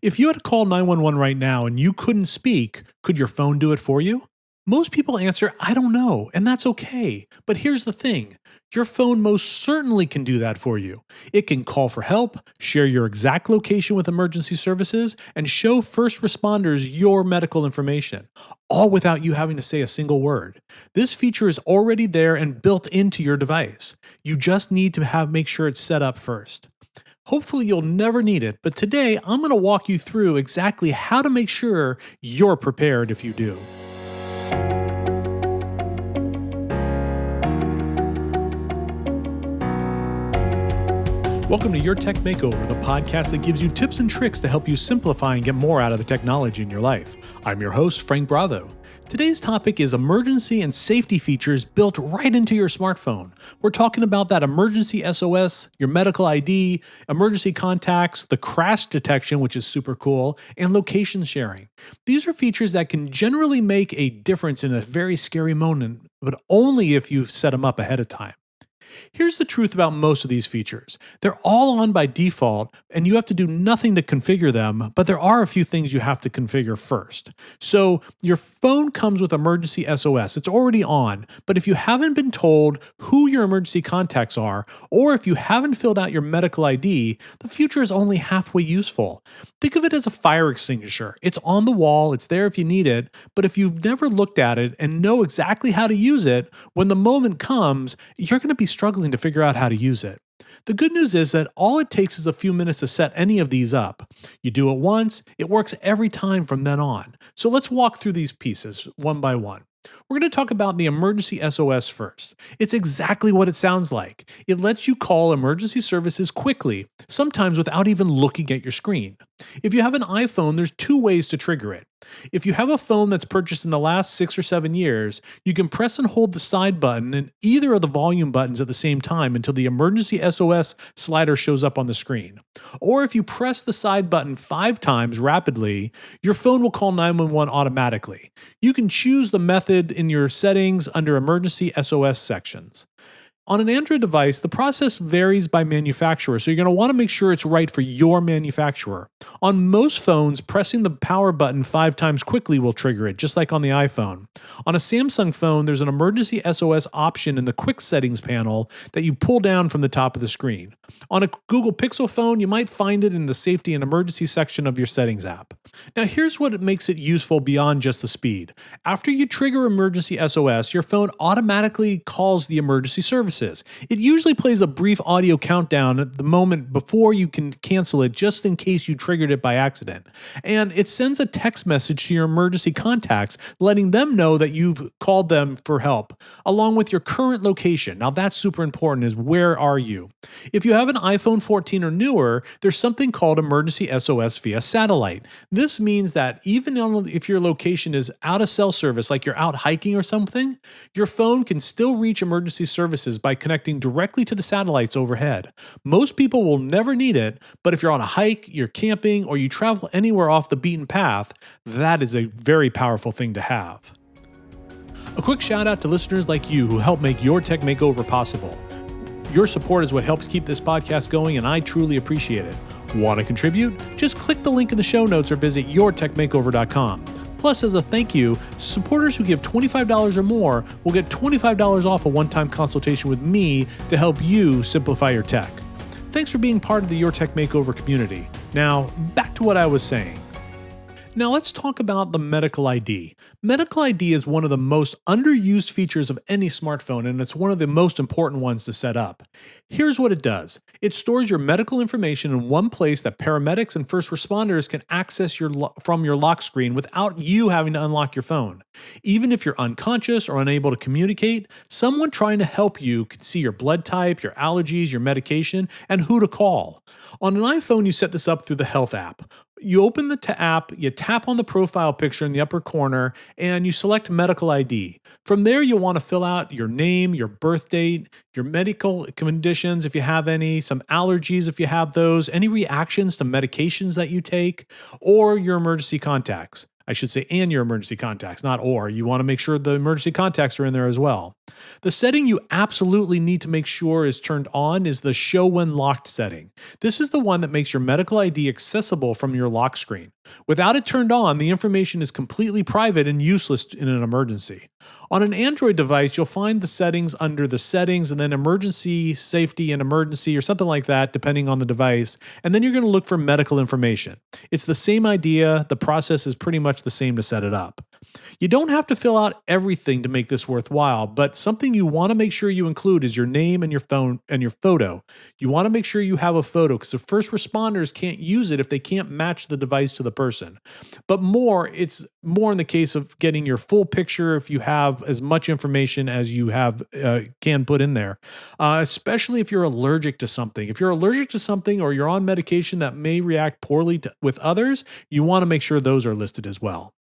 If you had to call 911 right now and you couldn't speak, could your phone do it for you? Most people answer, I don't know, and that's okay. But here's the thing, your phone most certainly can do that for you. It can call for help, share your exact location with emergency services, and show first responders your medical information, all without you having to say a single word. This feature is already there and built into your device. You just need to make sure it's set up first. Hopefully you'll never need it, but today I'm going to walk you through exactly how to make sure you're prepared if you do. Welcome to Your Tech Makeover, the podcast that gives you tips and tricks to help you simplify and get more out of the technology in your life. I'm your host, Frank Bravo. Today's topic is emergency and safety features built right into your smartphone. We're talking about that emergency SOS, your medical ID, emergency contacts, the crash detection, which is super cool, and location sharing. These are features that can generally make a difference in a very scary moment, but only if you've set them up ahead of time. Here's the truth about most of these features. They're all on by default, and you have to do nothing to configure them, but there are a few things you have to configure first. So your phone comes with Emergency SOS. It's already on, but if you haven't been told who your emergency contacts are, or if you haven't filled out your medical ID, the feature is only halfway useful. Think of it as a fire extinguisher. It's on the wall, it's there if you need it, but if you've never looked at it and know exactly how to use it, when the moment comes, you're going to be struggling to figure out how to use it. The good news is that all it takes is a few minutes to set any of these up. You do it once, it works every time from then on. So let's walk through these pieces one by one. We're going to talk about the emergency SOS first. It's exactly what it sounds like. It lets you call emergency services quickly, sometimes without even looking at your screen. If you have an iPhone, there's two ways to trigger it. If you have a phone that's purchased in the last 6 or 7 years, you can press and hold the side button and either of the volume buttons at the same time until the emergency SOS slider shows up on the screen. Or if you press the side button 5 times rapidly, your phone will call 911 automatically. You can choose the method in your settings under emergency SOS sections. On an Android device, the process varies by manufacturer, so you're going to want to make sure it's right for your manufacturer. On most phones, pressing the power button 5 times quickly will trigger it, just like on the iPhone. On a Samsung phone, there's an emergency SOS option in the quick settings panel that you pull down from the top of the screen. On a Google Pixel phone, you might find it in the safety and emergency section of your settings app. Now here's what makes it useful beyond just the speed. After you trigger emergency SOS, your phone automatically calls the emergency services. It usually plays a brief audio countdown at the moment before you can cancel it, just in case you triggered it by accident. And it sends a text message to your emergency contacts, letting them know that you've called them for help, along with your current location. Now that's super important, is where are you? If you have an iPhone 14 or newer, there's something called emergency SOS via satellite. This means that even if your location is out of cell service, like you're out hiking or something, your phone can still reach emergency services by connecting directly to the satellites overhead. Most people will never need it, but if you're on a hike, you're camping, or you travel anywhere off the beaten path, that is a very powerful thing to have. A quick shout out to listeners like you who help make Your Tech Makeover possible. Your support is what helps keep this podcast going, and I truly appreciate it. Want to contribute? Just click the link in the show notes or visit yourtechmakeover.com. Plus, as a thank you, supporters who give $25 or more will get $25 off a one-time consultation with me to help you simplify your tech. Thanks for being part of the Your Tech Makeover community. Now, back to what I was saying. Now let's talk about the medical ID. Medical ID is one of the most underused features of any smartphone, and it's one of the most important ones to set up. Here's what it does. It stores your medical information in one place that paramedics and first responders can access from your lock screen without you having to unlock your phone. Even if you're unconscious or unable to communicate, someone trying to help you can see your blood type, your allergies, your medication, and who to call. On an iPhone, you set this up through the Health app. You open the app, you tap on the profile picture in the upper corner, and you select Medical ID. From there, you'll want to fill out your name, your birth date, your medical conditions if you have any, some allergies if you have those, any reactions to medications that you take, or your emergency contacts. I should say, and your emergency contacts, not or. You want to make sure the emergency contacts are in there as well. The setting you absolutely need to make sure is turned on is the show when locked setting. This is the one that makes your medical ID accessible from your lock screen. Without it turned on, the information is completely private and useless in an emergency. On an Android device, you'll find the settings under the settings and then emergency, safety, and emergency or something like that, depending on the device. And then you're going to look for medical information. It's the same idea. The process is pretty much the same to set it up. You don't have to fill out everything to make this worthwhile, but something you want to make sure you include is your name and your phone and your photo. You want to make sure you have a photo because the first responders can't use it if they can't match the device to the person. But it's more in the case of getting your full picture if you have as much information as you have can put in there, especially if you're allergic to something. If you're allergic to something or you're on medication that may react poorly with others, you want to make sure those are listed as well.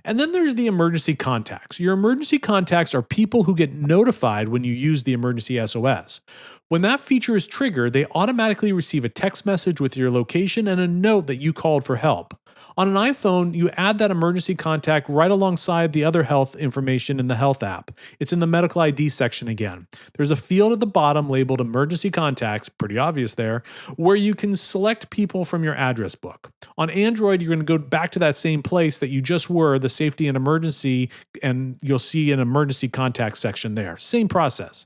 And then there's the emergency contacts. Your emergency contacts are people who get notified when you use the emergency SOS. When that feature is triggered, they automatically receive a text message with your location and a note that you called for help. On an iPhone, you add that emergency contact right alongside the other health information in the health app. It's in the medical ID section again. There's a field at the bottom labeled emergency contacts, pretty obvious there, where you can select people from your address book. On Android, you're going to go back to that same place that you just were, the safety and emergency, and you'll see an emergency contact section there. Same process.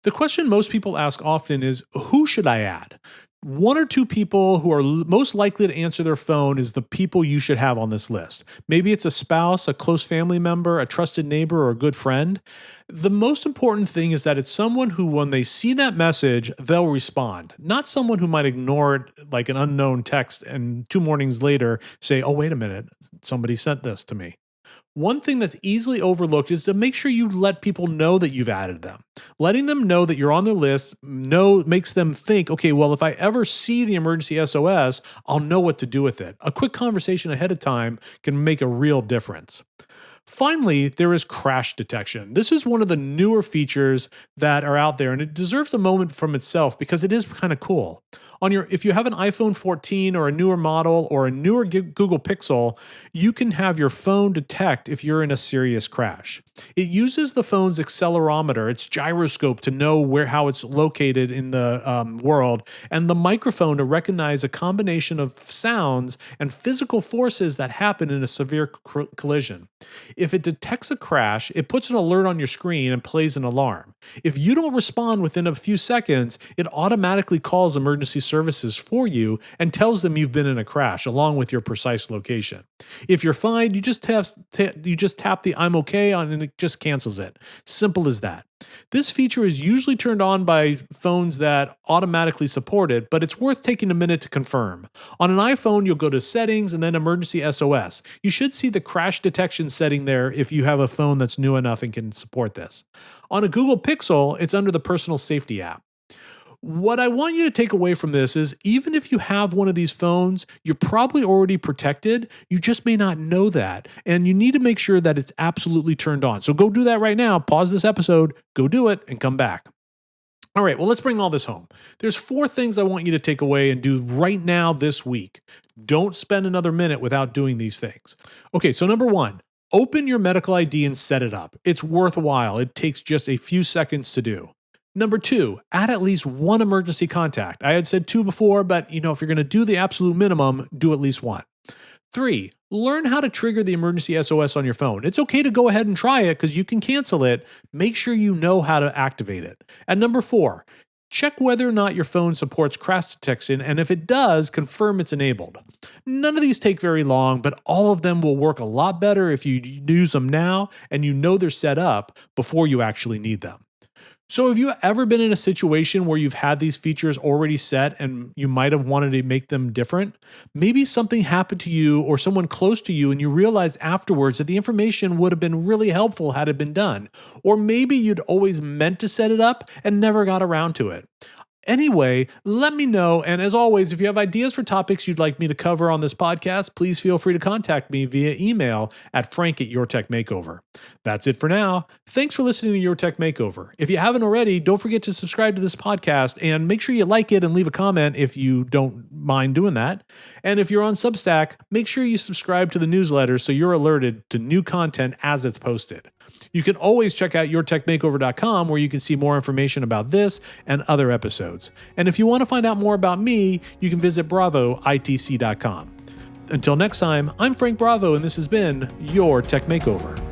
The question most people ask often is, who should I add? One or two people who are most likely to answer their phone is the people you should have on this list. Maybe it's a spouse, a close family member, a trusted neighbor, or a good friend. The most important thing is that it's someone who, when they see that message, they'll respond. Not someone who might ignore it like an unknown text and 2 mornings later say, oh, wait a minute, somebody sent this to me. One thing that's easily overlooked is to make sure you let people know that you've added them. Letting them know that you're on their list makes them think, okay, well, if I ever see the emergency SOS, I'll know what to do with it. A quick conversation ahead of time can make a real difference. Finally, there is crash detection. This is one of the newer features that are out there, and it deserves a moment from itself because it is kind of cool. If you have an iPhone 14 or a newer model or a newer Google Pixel, you can have your phone detect if you're in a serious crash. It uses the phone's accelerometer, its gyroscope, to know how it's located in the world, and the microphone to recognize a combination of sounds and physical forces that happen in a severe collision. If it detects a crash, it puts an alert on your screen and plays an alarm. If you don't respond within a few seconds, it automatically calls emergency services for you and tells them you've been in a crash along with your precise location. If you're fine, you just tap the I'm okay on and it just cancels it. Simple as that. This feature is usually turned on by phones that automatically support it, but it's worth taking a minute to confirm. On an iPhone, you'll go to Settings and then Emergency SOS. You should see the crash detection setting there if you have a phone that's new enough and can support this. On a Google Pixel, it's under the Personal Safety app. What I want you to take away from this is even if you have one of these phones, you're probably already protected. You just may not know that. And you need to make sure that it's absolutely turned on. So go do that right now. Pause this episode, go do it, and come back. All right, well, let's bring all this home. There's 4 things I want you to take away and do right now this week. Don't spend another minute without doing these things. Okay, so number 1, open your medical ID and set it up. It's worthwhile. It takes just a few seconds to do. Number 2, add at least 1 emergency contact. I had said 2 before, but if you're going to do the absolute minimum, do at least 1. 3, learn how to trigger the emergency SOS on your phone. It's okay to go ahead and try it because you can cancel it. Make sure you know how to activate it. And number 4, check whether or not your phone supports crash detection, and if it does, confirm it's enabled. None of these take very long, but all of them will work a lot better if you use them now and you know they're set up before you actually need them. So have you ever been in a situation where you've had these features already set and you might have wanted to make them different? Maybe something happened to you or someone close to you and you realized afterwards that the information would have been really helpful had it been done. Or maybe you'd always meant to set it up and never got around to it. Anyway, let me know. And as always, if you have ideas for topics you'd like me to cover on this podcast, please feel free to contact me via email at frank@yourtechmakeover. That's it for now. Thanks for listening to Your Tech Makeover. If you haven't already, don't forget to subscribe to this podcast and make sure you like it and leave a comment if you don't mind doing that. And if you're on Substack, make sure you subscribe to the newsletter so you're alerted to new content as it's posted. You can always check out yourtechmakeover.com where you can see more information about this and other episodes. And if you want to find out more about me, you can visit bravoitc.com. Until next time, I'm Frank Bravo, and this has been Your Tech Makeover.